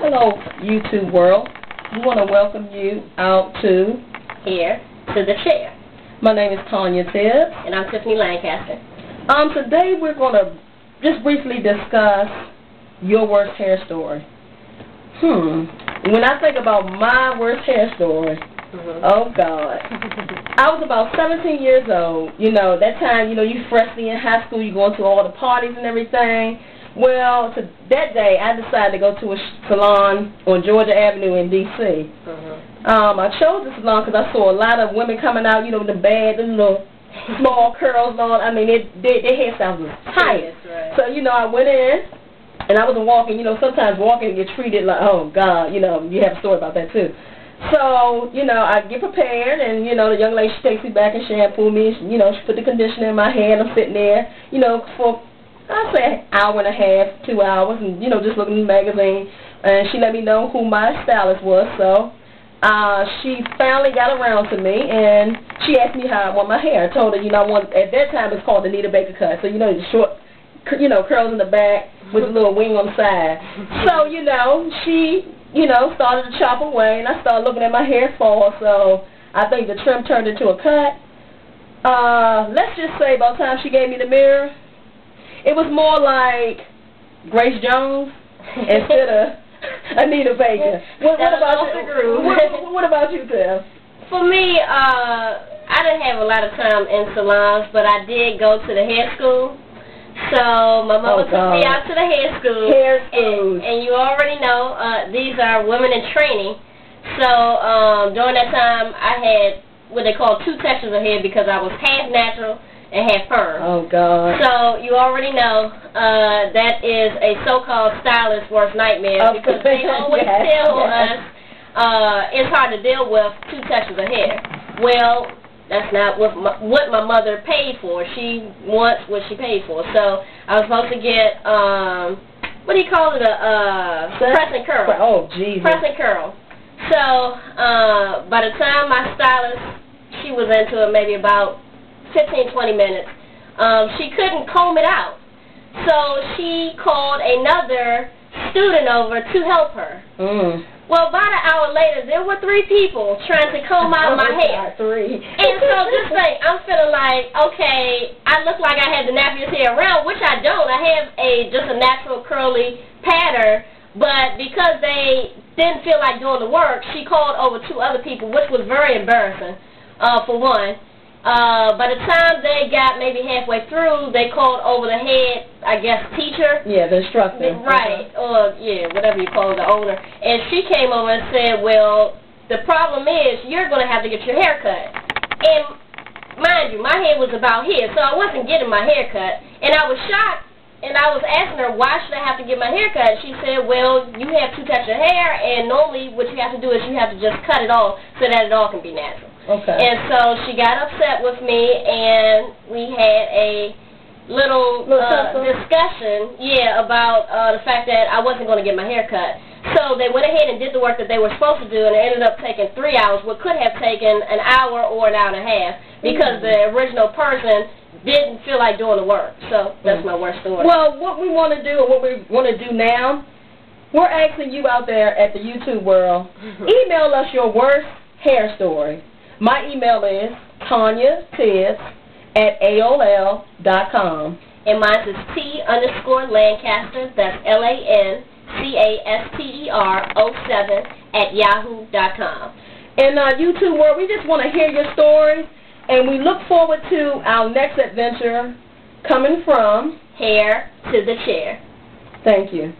Hello, YouTube world. We want to welcome you out to Here to the chair. My name is Tanya Tibbs. And I'm Tiffany Lancaster. Today we're going to just briefly discuss your worst hair story. When I think about my worst hair story, oh God. I was about 17 years old. You know, that time, you freshly in high school, you going to all the parties and everything. Well, that day, I decided to go to a salon on Georgia Avenue in D.C. I chose the salon because I saw a lot of women coming out, with the bad, the little small curls on. I mean, their hairstyles was tight. Right. So, I went in, and I wasn't walking. Sometimes walking you get treated like, oh, God, you have a story about that, too. So, I get prepared, and, the young lady, she takes me back and shampoo me. She put the conditioner in my hair, and I'm sitting there, for I'd say an hour and a half, 2 hours, and, just looking in the magazine. And she let me know who my stylist was. So she finally got around to me, and she asked me how I want my hair. I told her, I want, at that time, it's called the Anita Baker cut. So, the short, curls in the back with a little wing on the side. So, she, started to chop away, and I started looking at my hair fall. So I think the trim turned into a cut. Let's just say by the time she gave me the mirror, it was more like Grace Jones instead of Anita Baker. What about you? What about you, Tiff? For me, I didn't have a lot of time in salons, but I did go to the hair school. So my mother took me out to the hair school. And you already know these are women in training. So during that time, I had what they call two textures of hair because I was half natural and half perm. Oh, God. So you already know that is a so-called stylist's worst nightmare because they always tell us it's hard to deal with two textures of hair. Well, that's not what my mother paid for. She wants what she paid for. So I was supposed to get, what do you call it, press and curl. Oh, Jesus. Press and curl. So by the time my stylist, she was into it maybe about 15, 20 minutes. She couldn't comb it out. So she called another student over to help her. Well, about an hour later, there were 3 people trying to comb out my hair. 3. And so just think, I'm feeling like, okay, I look like I have the nappiest hair around, which I don't. I have just a natural curly pattern. But because they didn't feel like doing the work, she called over 2 other people, which was very embarrassing, for one. By the time they got maybe halfway through, they called over the head, I guess, teacher. Yeah, the instructor. Right, or, whatever you call it, the owner. And she came over and said, well, the problem is you're going to have to get your hair cut. And mind you, my hair was about here, so I wasn't getting my hair cut. And I was shocked, and I was asking her, why should I have to get my hair cut? She said, well, you have 2 textures of hair, and normally what you have to do is you have to just cut it off so that it all can be natural. Okay. And so she got upset with me, and we had a little discussion, about the fact that I wasn't going to get my hair cut. So they went ahead and did the work that they were supposed to do, and it ended up taking 3 hours, what could have taken an hour or an hour and a half, because the original person didn't feel like doing the work. So that's my worst story. Well, what we want to do, and what we want to do now, we're asking you out there at the YouTube world, email us your worst hair story. My email is tanyatibbs@aol.com. And mine is T_Lancaster, that's LANCASTER07 And YouTube world, we just want to hear your stories, and we look forward to our next adventure coming from Hair to the Chair. Thank you.